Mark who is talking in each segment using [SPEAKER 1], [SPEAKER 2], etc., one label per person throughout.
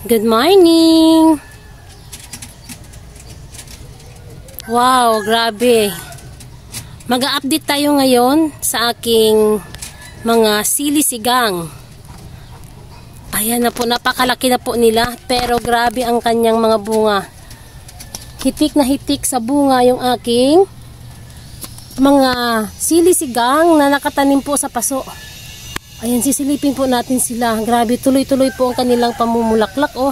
[SPEAKER 1] Good morning! Wow, grabe. Mag-a-update tayo ngayon sa aking mga sili-sigang. Ayan na po, napakalaki na po nila. Pero grabe ang kanyang mga bunga. Hitik na hitik sa bunga yung aking mga sili-sigang na nakatanim po sa paso. Ayan, sisilipin po natin sila. Grabe, tuloy-tuloy po ang kanilang pamumulaklak, oh.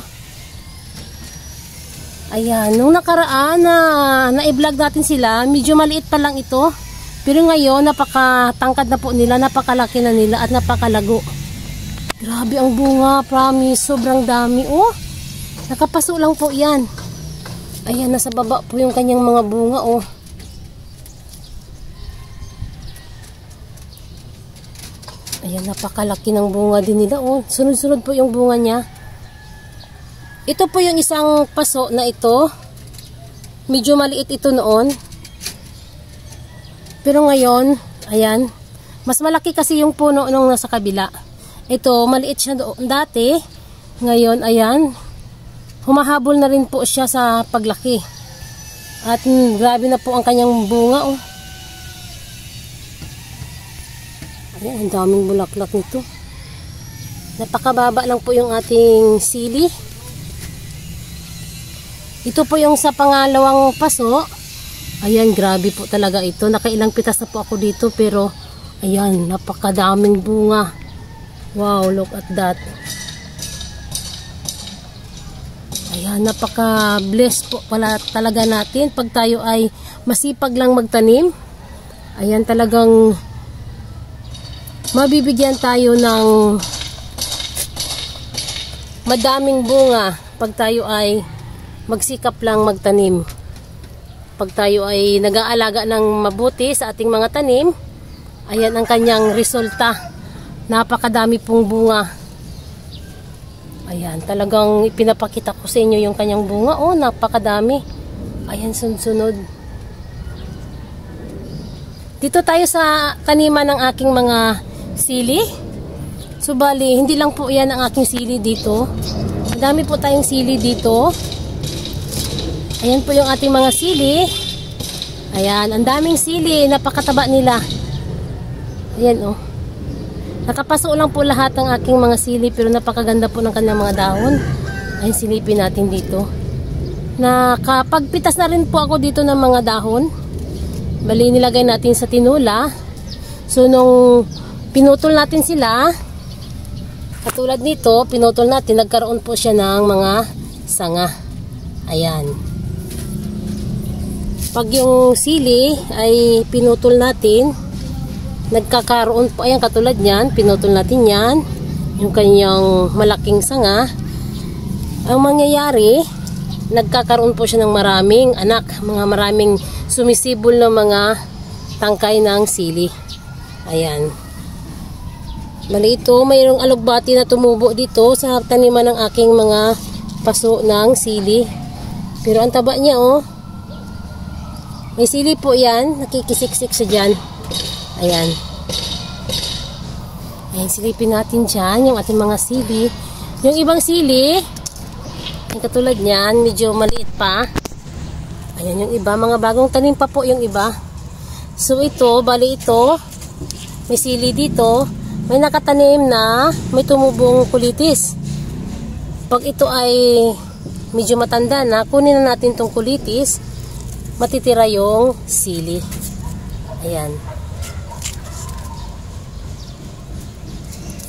[SPEAKER 1] Ayan, nung nakaraan na-vlog natin sila, medyo maliit pa lang ito. Pero ngayon, napakatangkad na po nila, napakalaki na nila at napakalago. Grabe ang bunga, promise, sobrang dami, oh. Nakapaso lang po yan. Ayan, nasa baba po yung kanyang mga bunga, oh. Ayan, napakalaki ng bunga din nila, oh. Sunod-sunod po yung bunga niya. Ito po yung isang paso na ito. Medyo maliit ito noon. Pero ngayon, ayan, mas malaki kasi yung puno nung nasa kabila. Ito, maliit siya doon dati. Ngayon, ayan, humahabol na rin po siya sa paglaki. At grabe na po ang kanyang bunga, oh. Ayan, ang daming bulaklak nito. Napakababa lang po yung ating sili. Ito po yung sa pangalawang paso. Ayan, grabe po talaga ito. Nakailang pitas na po ako dito, pero ayan, napakadaming bunga. Wow, look at that. Ayan, napaka-blessed po pala talaga natin pag tayo ay masipag lang magtanim. Ayan, talagang mabibigyan tayo ng madaming bunga pag tayo ay magsikap lang magtanim. Pag tayo ay nag-aalaga ng mabuti sa ating mga tanim, ayan ang kanyang resulta. Napakadami pong bunga. Ayan, talagang ipinapakita ko sa inyo yung kanyang bunga. Oh, napakadami. Ayan, sunod-sunod. Dito tayo sa taniman ng aking mga sili. So bali, hindi lang po yan ang aking sili dito. Madami po tayong sili dito. Ayan po yung ating mga sili. Ayan, ang daming sili. Napakataba nila. Ayan, oh. Nakapaso lang po lahat ng aking mga sili, pero napakaganda po ng kanilang mga dahon. Ayan, silipin natin dito. Nakapagpitas na rin po ako dito ng mga dahon. Bali, nilagay natin sa tinula. So, nung pinutol natin sila, katulad nito, pinutol natin, nagkaroon po siya ng mga sanga. Ayan. Pag yung sili ay pinutol natin, nagkakaroon po, ayan, katulad niyan, pinutol natin yan, yung kanyang malaking sanga. Ang mangyayari, nagkakaroon po siya ng maraming anak, mga maraming sumisibol na mga tangkay ng sili. Ayan. Bali ito, mayroong alugbati na tumubo dito sa taniman ng aking mga paso ng sili. Pero ang taba niya, oh. May sili po yan. Nakikisiksik siya dyan. Ayan. Ayan, silipin natin dyan yung ating mga sili. Yung ibang sili, yung katulad niyan, medyo maliit pa. Ayan yung iba. Mga bagong tanim pa po yung iba. So ito, bali ito, may sili dito. May nakatanim na may tumubong kulitis. Pag ito ay medyo matanda na, kunin na natin tong kulitis, matitira yung sili. Ayan.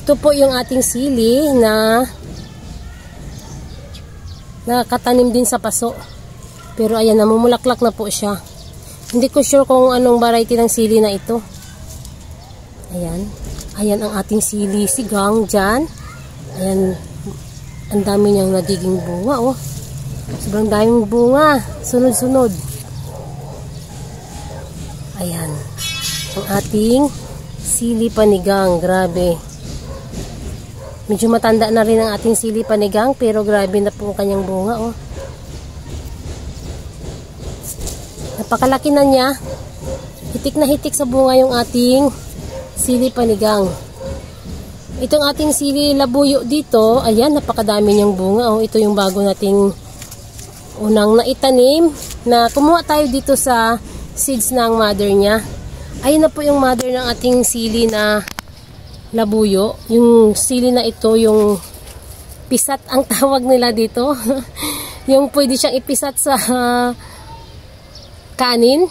[SPEAKER 1] Ito po yung ating sili na nakatanim din sa paso. Pero ayan, namumulaklak na po siya. Hindi ko sure kung anong variety ng sili na ito. Ayan. Ayan ang ating sili sigang dyan. Ayan. Ang dami niyang nagiging bunga, oh. Sobrang daming bunga. Sunod-sunod. Ayan. Ang ating sili panigang. Grabe. Medyo matanda na rin ang ating sili panigang, pero grabe na po ang kanyang bunga, oh. Napakalaki na niya. Hitik na hitik sa bunga yung ating sili panigang. Itong ating sili labuyo dito, ayan, napakadami niyang bunga. Oh, ito yung bago nating unang naitanim na kumuha tayo dito sa seeds ng mother niya. Ayun na po yung mother ng ating sili na labuyo. Yung sili na ito, yung pisat ang tawag nila dito. Yung pwede siyang ipisat sa kanin.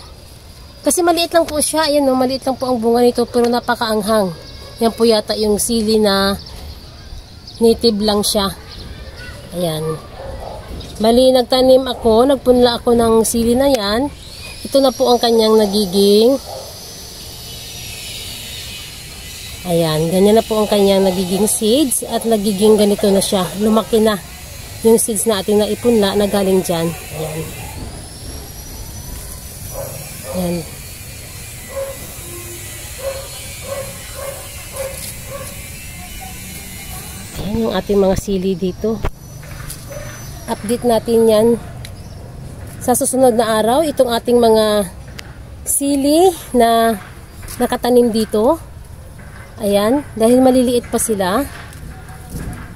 [SPEAKER 1] Kasi maliit lang po siya. Ayan, no, maliit lang po ang bunga nito pero napakaanghang. Yan po yata yung sili na native lang siya. Ayan. Bali, nagtanim ako, nagpunla ako ng sili na yan. Ito na po ang kanyang nagiging. Ayan, ganyan na po ang kanyang nagiging seeds at nagiging ganito na siya. Lumaki na yung seeds na ating naipunla na galing dyan. Ayan. Ayan. Ayan yung ating mga sili dito. Update natin yan sa susunod na araw. Itong ating mga sili na nakatanim dito. Ayan, dahil maliliit pa sila.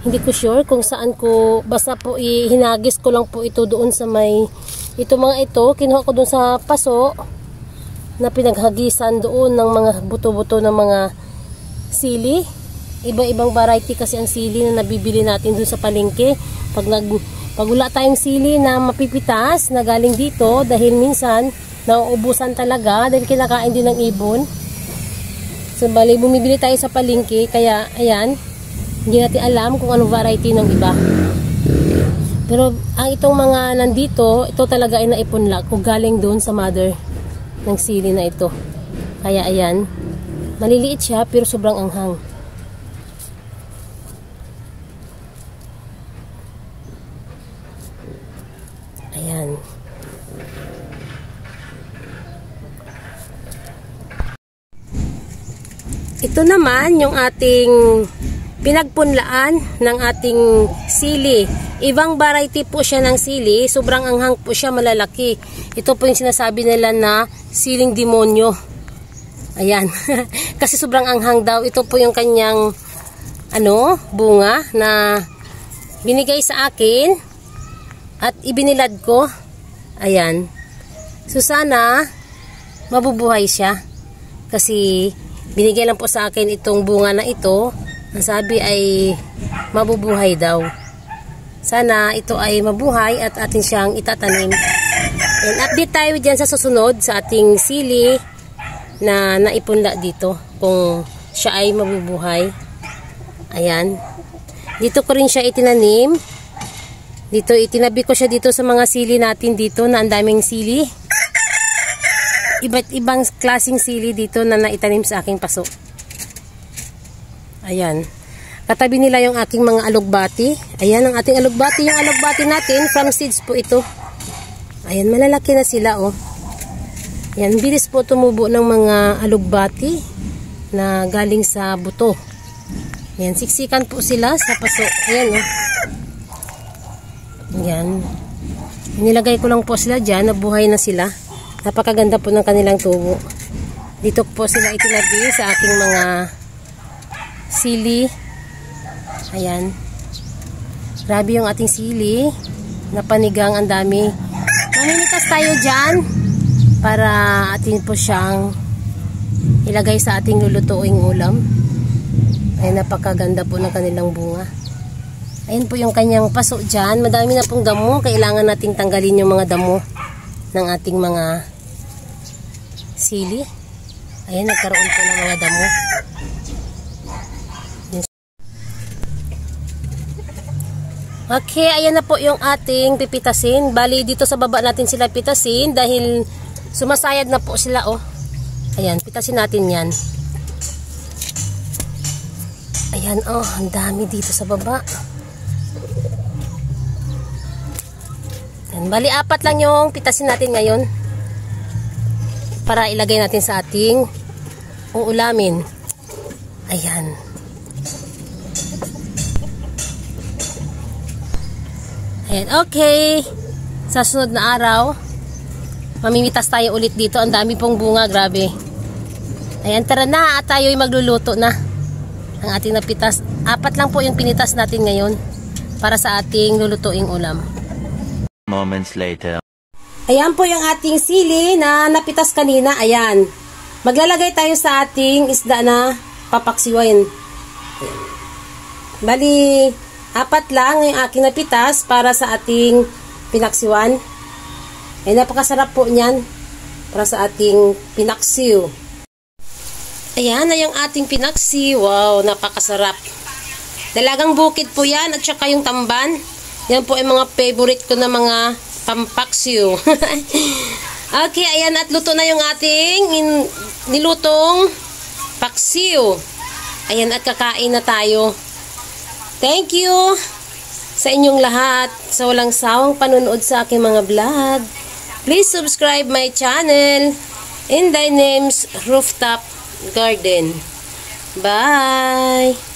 [SPEAKER 1] Hindi ko sure kung saan ko, basta po hinagis ko lang po ito doon sa may, ito mga ito, kinuha ko doon sa paso na pinaghagisan doon ng mga buto-buto ng mga sili. Iba-ibang variety kasi ang sili na nabibili natin doon sa palengke. Pag wala tayong sili na mapipitas na galing dito, dahil minsan nauubusan talaga dahil kinakain din ng ibon. So bali, bumibili tayo sa palengke, kaya ayan, hindi natin alam kung anong variety ng iba. Pero ang itong mga nandito, ito talaga ay naipunla kung galing doon sa mother ng sili na ito. Kaya ayan, maliliit siya pero sobrang anghang. Ayan. Ito naman yung ating pinagpunlaan ng ating sili. Ibang variety po siya ng sili. Sobrang anghang po siya, malalaki. Ito po yung sinasabi nila na siling demonyo. Ayan. Kasi sobrang anghang daw. Ito po yung kanyang bunga na binigay sa akin at ibinilad ko. Ayan. So sana mabubuhay siya. Kasi binigay lang po sa akin itong bunga na ito. Ang sabi ay mabubuhay daw. Sana ito ay mabuhay at atin siyang itatanim. And update tayo dyan sa susunod sa ating sili na naipunla dito. Kung siya ay mabubuhay. Ayan. Dito ko rin siya itinanim. Dito itinabi ko siya dito sa mga sili natin dito na ang daming sili. Iba't ibang klaseng sili dito na naitanim sa aking paso. Ayan. Katabi nila yung aking mga alugbati. Ayan ang ating alugbati. Yung alugbati natin, from seeds po ito. Ayan, malalaki na sila, oh. Ayan, bilis po tumubo ng mga alugbati na galing sa buto. Ayan, siksikan po sila sa paso. Ayan, oh. Ayan. Nilagay ko lang po sila dyan, nabuhay na sila. Napakaganda po ng kanilang tubo. Dito po sila itinabi sa aking mga sili. Ayan. Grabe yung ating sili. Napanigang, ang dami. Mamimitas tayo dyan para atin po siyang ilagay sa ating lulutuing ulam. Ay, napakaganda po ng kanilang bunga. Ayan po yung kanyang paso dyan. Madami na pong damo. Kailangan nating tanggalin yung mga damo ng ating mga sili. Ayan, nagkaroon po ng mga damo. Okay, ayan na po yung ating pipitasin. Bali, dito sa baba natin sila pitasin dahil sumasayad na po sila, oh. Ayan, pitasin natin yan. Ayan, oh, ang dami dito sa baba. Ayan, bali, 4 lang yung pitasin natin ngayon para ilagay natin sa ating uulamin. Ayan. Ayan, okay. Sa sunod na araw, mamimitas tayo ulit dito. Ang dami pong bunga, grabe. Ayan, tara na at tayo'y magluluto na. ang ating napitas. 4 lang po yung pinitas natin ngayon para sa ating lulutuing ulam.
[SPEAKER 2] Moments later.
[SPEAKER 1] Ayan po yung ating sili na napitas kanina. Ayan. Maglalagay tayo sa ating isda na papaksiwin. Bali, 4 lang yung aking napitas para sa ating pinaksiwan. Ay, napakasarap po niyan para sa ating pinaksiw. Ayan na yung ating pinaksi. Wow, napakasarap. Dalagang bukid po yan at saka yung tamban. Yan po ay mga favorite ko na mga pampaksiw. Okay, ayan at luto na yung ating nilutong paksiw. Ayan at kakain na tayo. Thank you sa inyong lahat sa walang sawang panunood sa aking mga vlog. Please subscribe my channel, Inday Names Rooftop Garden. Bye!